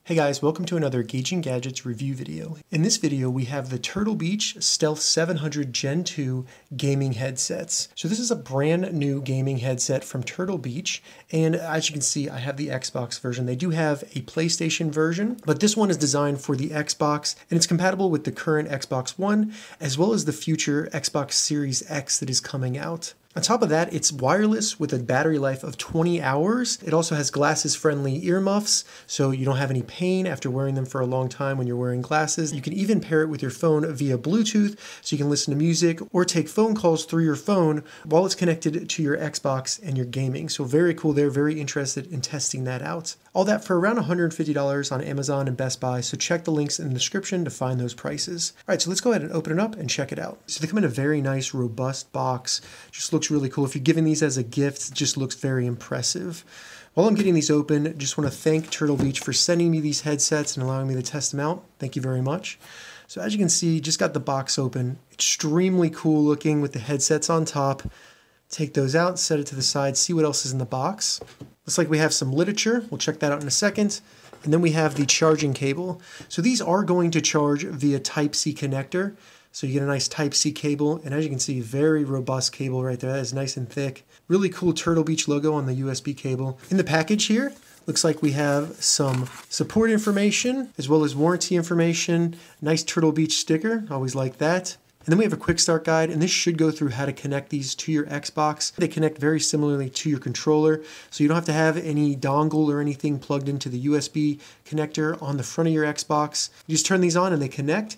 Hey guys, welcome to another Gauging Gadgets review video. In this video, we have the Turtle Beach Stealth 700 Gen 2 gaming headsets. So this is a brand new gaming headset from Turtle Beach, and as you can see, I have the Xbox version. They do have a PlayStation version, but this one is designed for the Xbox, and it's compatible with the current Xbox One, as well as the future Xbox Series X that is coming out. On top of that, it's wireless with a battery life of 20 hours. It also has glasses-friendly earmuffs, so you don't have any pain after wearing them for a long time when you're wearing glasses. You can even pair it with your phone via Bluetooth, so you can listen to music or take phone calls through your phone while it's connected to your Xbox and your gaming. So very cool. They're very interested in testing that out. All that for around $150 on Amazon and Best Buy, so check the links in the description to find those prices. All right, so let's go ahead and open it up and check it out. So they come in a very nice, robust box. Just looks really cool. If you're giving these as a gift, it just looks very impressive. While I'm getting these open, just want to thank Turtle Beach for sending me these headsets and allowing me to test them out. Thank you very much. So as you can see, just got the box open. Extremely cool looking with the headsets on top. Take those out, set it to the side, see what else is in the box. Looks like we have some literature. We'll check that out in a second. And then we have the charging cable. So these are going to charge via Type-C connector. So you get a nice Type-C cable, and as you can see, very robust cable right there. That is nice and thick. Really cool Turtle Beach logo on the USB cable. In the package here, looks like we have some support information, as well as warranty information. Nice Turtle Beach sticker, always like that. And then we have a quick start guide, and this should go through how to connect these to your Xbox. They connect very similarly to your controller, so you don't have to have any dongle or anything plugged into the USB connector on the front of your Xbox. You just turn these on and they connect.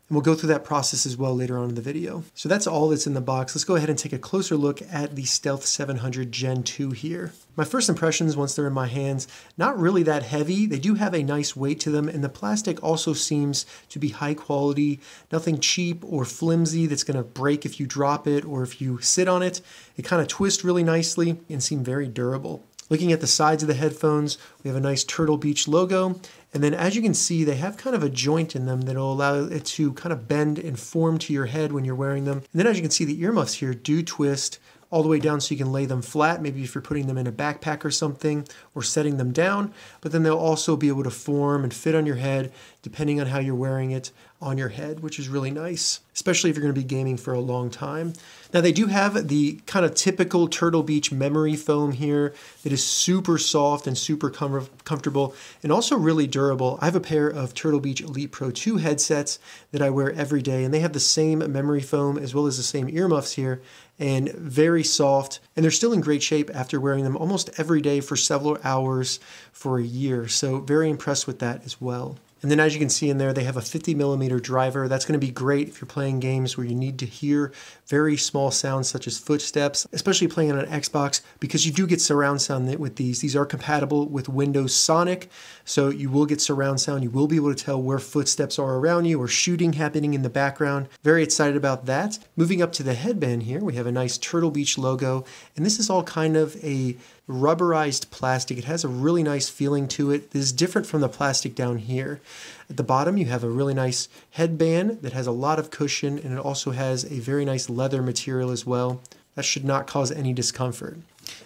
And we'll go through that process as well later on in the video. So that's all that's in the box. Let's go ahead and take a closer look at the Stealth 700 Gen 2 here. My first impressions once they're in my hands, not really that heavy. They do have a nice weight to them, and the plastic also seems to be high quality, nothing cheap or flimsy that's gonna break if you drop it or if you sit on it. It kind of twists really nicely and seem very durable. Looking at the sides of the headphones, we have a nice Turtle Beach logo. And then as you can see, they have kind of a joint in them that'll allow it to kind of bend and form to your head when you're wearing them. And then as you can see, the earmuffs here do twist all the way down so you can lay them flat, maybe if you're putting them in a backpack or something, or setting them down, but then they'll also be able to form and fit on your head depending on how you're wearing it on your head, which is really nice, especially if you're going to be gaming for a long time. Now they do have the kind of typical Turtle Beach memory foam here that is super soft and super comfortable and also really durable. I have a pair of Turtle Beach Elite Pro 2 headsets that I wear every day, and they have the same memory foam as well as the same earmuffs here, and very soft, and they're still in great shape after wearing them almost every day for several hours for a year. So very impressed with that as well. And then as you can see in there, they have a 50mm driver. That's going to be great if you're playing games where you need to hear very small sounds such as footsteps, especially playing on an Xbox, because you do get surround sound with these. These are compatible with Windows Sonic, so you will get surround sound. You will be able to tell where footsteps are around you or shooting happening in the background. Very excited about that. Moving up to the headband here, we have a nice Turtle Beach logo, and this is all kind of a rubberized plastic. It has a really nice feeling to it. This is different from the plastic down here. At the bottom, you have a really nice headband that has a lot of cushion, and it also has a very nice leather material as well. That should not cause any discomfort.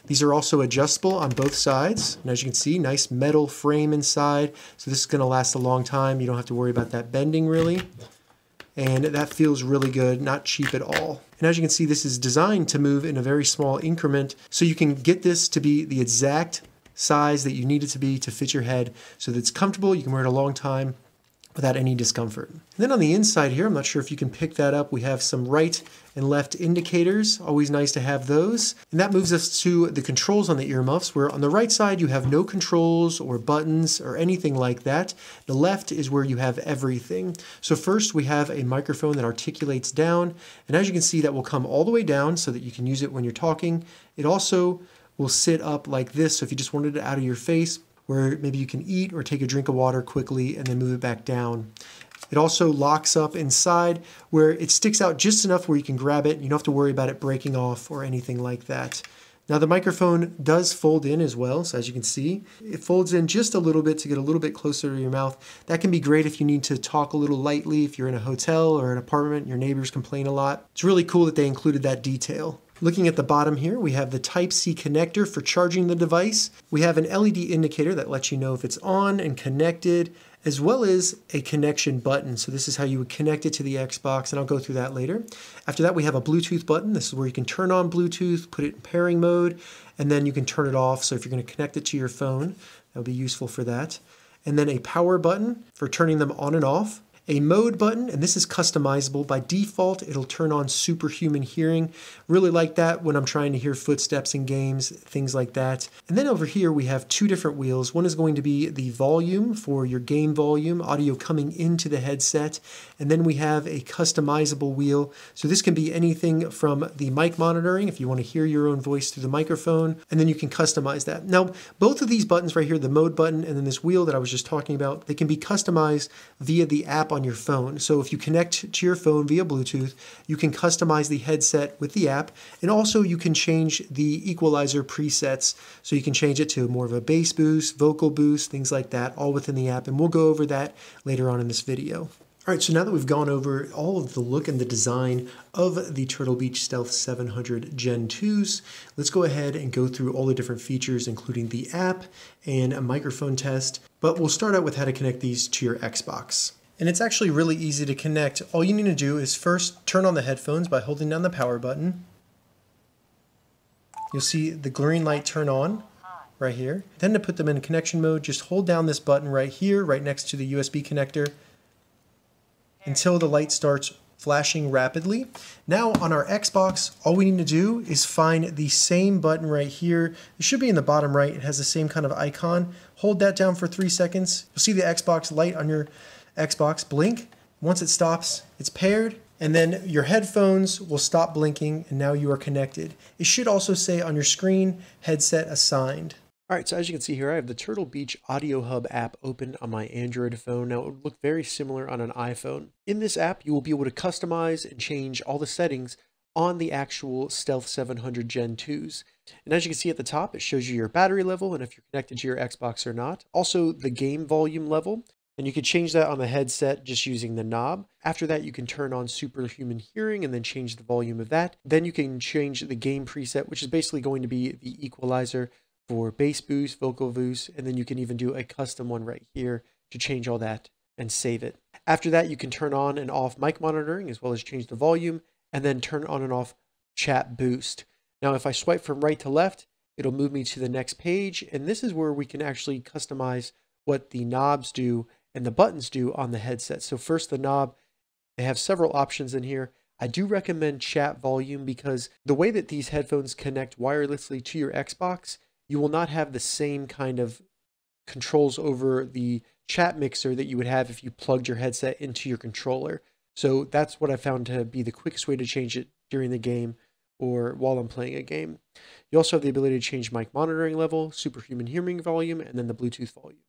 These are also adjustable on both sides, and as you can see, nice metal frame inside, so this is going to last a long time. You don't have to worry about that bending really. And that feels really good, not cheap at all. And as you can see, this is designed to move in a very small increment, so you can get this to be the exact size that you need it to be to fit your head so that it's comfortable, you can wear it a long time without any discomfort. And then on the inside here, I'm not sure if you can pick that up, we have some right and left indicators. Always nice to have those. And that moves us to the controls on the earmuffs, where on the right side you have no controls or buttons or anything like that. The left is where you have everything. So first we have a microphone that articulates down, and as you can see, that will come all the way down so that you can use it when you're talking. It also will sit up like this, so if you just wanted it out of your face, where maybe you can eat or take a drink of water quickly and then move it back down. It also locks up inside where it sticks out just enough where you can grab it. You don't have to worry about it breaking off or anything like that. Now the microphone does fold in as well, so as you can see, it folds in just a little bit to get a little bit closer to your mouth. That can be great if you need to talk a little lightly, if you're in a hotel or an apartment and your neighbors complain a lot. It's really cool that they included that detail. Looking at the bottom here, we have the Type-C connector for charging the device. We have an LED indicator that lets you know if it's on and connected, as well as a connection button. So this is how you would connect it to the Xbox, and I'll go through that later. After that, we have a Bluetooth button. This is where you can turn on Bluetooth, put it in pairing mode, and then you can turn it off. So if you're going to connect it to your phone, that'll be useful for that. And then a power button for turning them on and off. A mode button, and this is customizable. By default, it'll turn on superhuman hearing. Really like that when I'm trying to hear footsteps in games, things like that. And then over here, we have two different wheels. One is going to be the volume for your game volume, audio coming into the headset. And then we have a customizable wheel. So this can be anything from the mic monitoring, if you want to hear your own voice through the microphone, and then you can customize that. Now, both of these buttons right here, the mode button and then this wheel that I was just talking about, they can be customized via the app on your phone. So if you connect to your phone via Bluetooth, you can customize the headset with the app, and also you can change the equalizer presets. So you can change it to more of a bass boost, vocal boost, things like that, all within the app, and we'll go over that later on in this video. All right, so now that we've gone over all of the look and the design of the Turtle Beach Stealth 700 Gen 2s, let's go ahead and go through all the different features, including the app and a microphone test. But we'll start out with how to connect these to your Xbox. And it's actually really easy to connect. All you need to do is first turn on the headphones by holding down the power button. You'll see the green light turn on right here. Then to put them in connection mode, just hold down this button right here, right next to the USB connector, until the light starts flashing rapidly. Now on our Xbox, all we need to do is find the same button right here. It should be in the bottom right. It has the same kind of icon. Hold that down for 3 seconds. You'll see the Xbox light on your Xbox blink. Once it stops, it's paired, and then your headphones will stop blinking, and now you are connected. It should also say on your screen, headset assigned. All right, so as you can see here, I have the Turtle Beach Audio Hub app open on my Android phone. Now, it would look very similar on an iPhone. In this app, you will be able to customize and change all the settings on the actual Stealth 700 Gen 2s. And as you can see at the top, it shows you your battery level and if you're connected to your Xbox or not. Also, the game volume level. And you can change that on the headset just using the knob. After that, you can turn on superhuman hearing and then change the volume of that. Then you can change the game preset, which is basically going to be the equalizer for bass boost, vocal boost, and then you can even do a custom one right here to change all that and save it. After that, you can turn on and off mic monitoring as well as change the volume and then turn on and off chat boost. Now, if I swipe from right to left, it'll move me to the next page. And this is where we can actually customize what the knobs do and the buttons do on the headset. So first, the knob, they have several options in here. I do recommend chat volume because the way that these headphones connect wirelessly to your Xbox, you will not have the same kind of controls over the chat mixer that you would have if you plugged your headset into your controller. So that's what I found to be the quickest way to change it during the game or while I'm playing a game. You also have the ability to change mic monitoring level, superhuman hearing volume, and then the Bluetooth volume.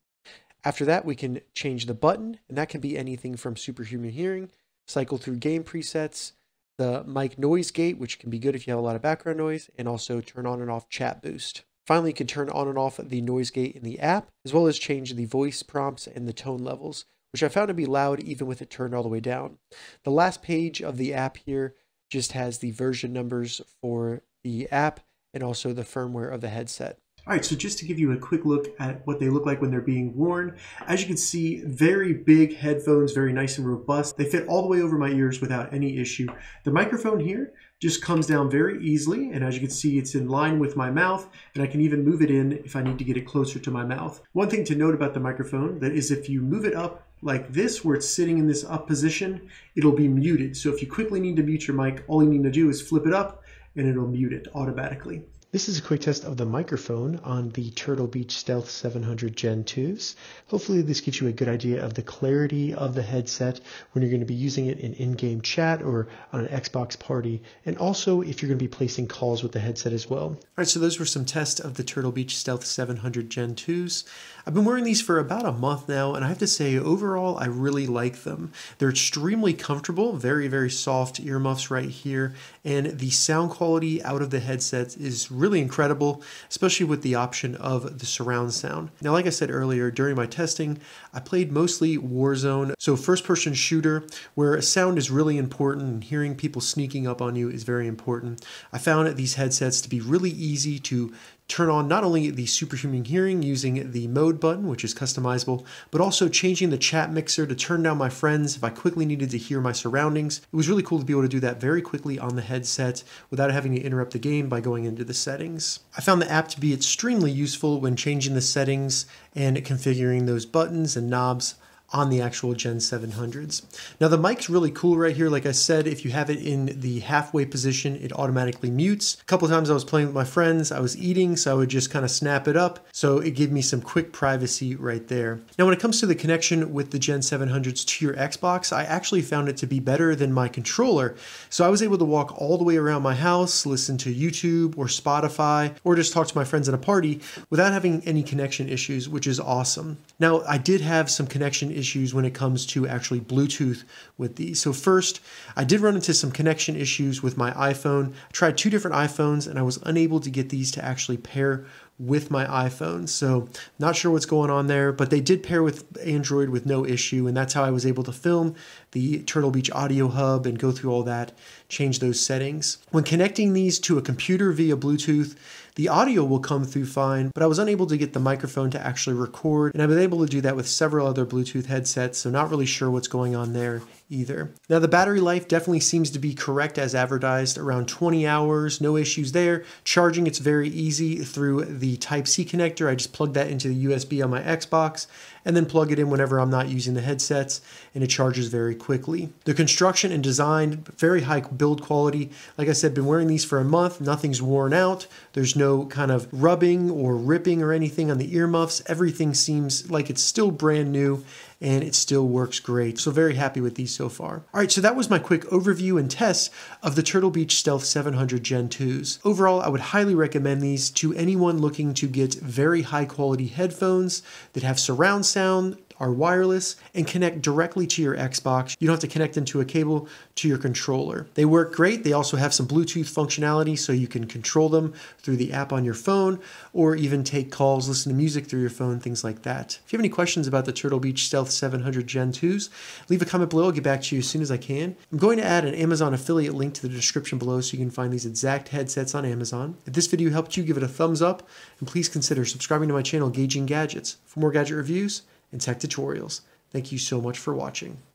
After that, we can change the button, and that can be anything from superhuman hearing, cycle through game presets, the mic noise gate, which can be good if you have a lot of background noise, and also turn on and off chat boost. Finally, you can turn on and off the noise gate in the app, as well as change the voice prompts and the tone levels, which I found to be loud even with it turned all the way down. The last page of the app here just has the version numbers for the app and also the firmware of the headset. All right, so just to give you a quick look at what they look like when they're being worn, as you can see, very big headphones, very nice and robust. They fit all the way over my ears without any issue. The microphone here just comes down very easily, and as you can see, it's in line with my mouth, and I can even move it in if I need to get it closer to my mouth. One thing to note about the microphone that is if you move it up like this, where it's sitting in this up position, it'll be muted. So if you quickly need to mute your mic, all you need to do is flip it up and it'll mute it automatically. This is a quick test of the microphone on the Turtle Beach Stealth 700 Gen 2s. Hopefully this gives you a good idea of the clarity of the headset when you're going to be using it in in-game chat or on an Xbox party, and also if you're going to be placing calls with the headset as well. All right, so those were some tests of the Turtle Beach Stealth 700 Gen 2s. I've been wearing these for about a month now, and I have to say, overall, I really like them. They're extremely comfortable, very, very soft earmuffs right here, and the sound quality out of the headset is really incredible, especially with the option of the surround sound. Now, like I said earlier, during my testing, I played mostly Warzone, so first-person shooter, where sound is really important and hearing people sneaking up on you is very important. I found these headsets to be really easy to turn on not only the superhuman hearing using the mode button, which is customizable, but also changing the chat mixer to turn down my friends if I quickly needed to hear my surroundings. It was really cool to be able to do that very quickly on the headset without having to interrupt the game by going into the settings. I found the app to be extremely useful when changing the settings and configuring those buttons and knobs on the actual Gen 700s. Now the mic's really cool right here. Like I said, if you have it in the halfway position, it automatically mutes. A couple of times I was playing with my friends, I was eating, so I would just kind of snap it up. So it gave me some quick privacy right there. Now when it comes to the connection with the Gen 700s to your Xbox, I actually found it to be better than my controller. So I was able to walk all the way around my house, listen to YouTube or Spotify, or just talk to my friends at a party without having any connection issues, which is awesome. Now I did have some connection issues when it comes to actually Bluetooth with these. So first, I did run into some connection issues with my iPhone. I tried 2 different iPhones and I was unable to get these to actually pair with my iPhone. So not sure what's going on there, but they did pair with Android with no issue, and that's how I was able to film the Turtle Beach audio hub and go through all that, change those settings. When connecting these to a computer via Bluetooth, the audio will come through fine, but I was unable to get the microphone to actually record, and I've been able to do that with several other Bluetooth headsets, so not really sure what's going on there either. Now the battery life definitely seems to be correct as advertised, around 20 hours, no issues there. Charging, it's very easy through the Type-C connector. I just plug that into the USB on my Xbox and then plug it in whenever I'm not using the headsets, and it charges very quickly. The construction and design, very high build quality. Like I said, been wearing these for a month, nothing's worn out. There's no kind of rubbing or ripping or anything on the earmuffs. Everything seems like it's still brand new and it still works great. So very happy with these so far. All right, so that was my quick overview and test of the Turtle Beach Stealth 700 Gen 2s. Overall, I would highly recommend these to anyone looking to get very high quality headphones that have surround sound, are wireless, and connect directly to your Xbox. You don't have to connect into a cable to your controller. They work great. They also have some Bluetooth functionality, so you can control them through the app on your phone, or even take calls, listen to music through your phone, things like that. If you have any questions about the Turtle Beach Stealth 700 Gen 2s, leave a comment below. I'll get back to you as soon as I can. I'm going to add an Amazon affiliate link to the description below so you can find these exact headsets on Amazon. If this video helped you, give it a thumbs up, and please consider subscribing to my channel, Gauging Gadgets, for more gadget reviews and tech tutorials. Thank you so much for watching.